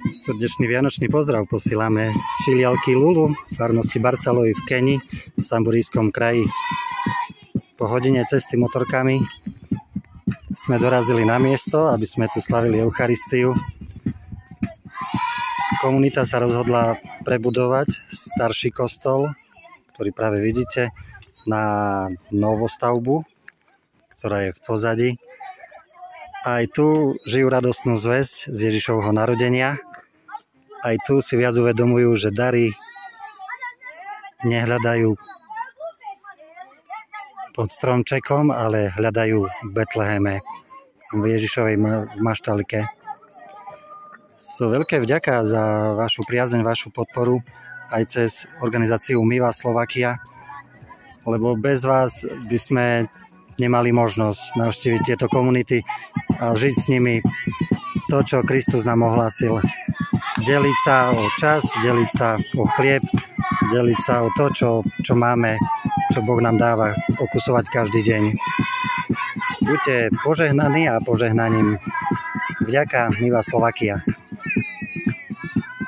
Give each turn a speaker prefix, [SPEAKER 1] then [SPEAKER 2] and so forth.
[SPEAKER 1] Srdečný vianočný pozdrav posílame z filiálky Lulu v farnosti Barsaloi v Keni v Samburískom kraji. Po hodine cesty motorkami sme dorazili na miesto, aby sme tu slavili Eucharistiu. Komunita sa rozhodla prebudovať starší kostol, ktorý práve vidíte, na novostavbu, ktorá je v pozadí. Aj tu žijú radostnú zvesť z Ježišovho narodenia. Aj tu si viac uvedomujú, že dary nehľadajú pod stromčekom, ale hľadajú v Betleheme, v Ježišovej maštalke. So veľké vďaka za vašu priazeň, vašu podporu aj cez organizáciu Miva Slovakia, lebo bez vás by sme nemali možnosť navštíviť tieto komunity a žiť s nimi to, čo Kristus nám ohlásil. Deliť sa o čas, deliť sa o chlieb, deliť sa o to, čo máme, čo Boh nám dáva, okusovať každý deň. Buďte požehnaní a požehnaním. Vďaka Miva Slovakia.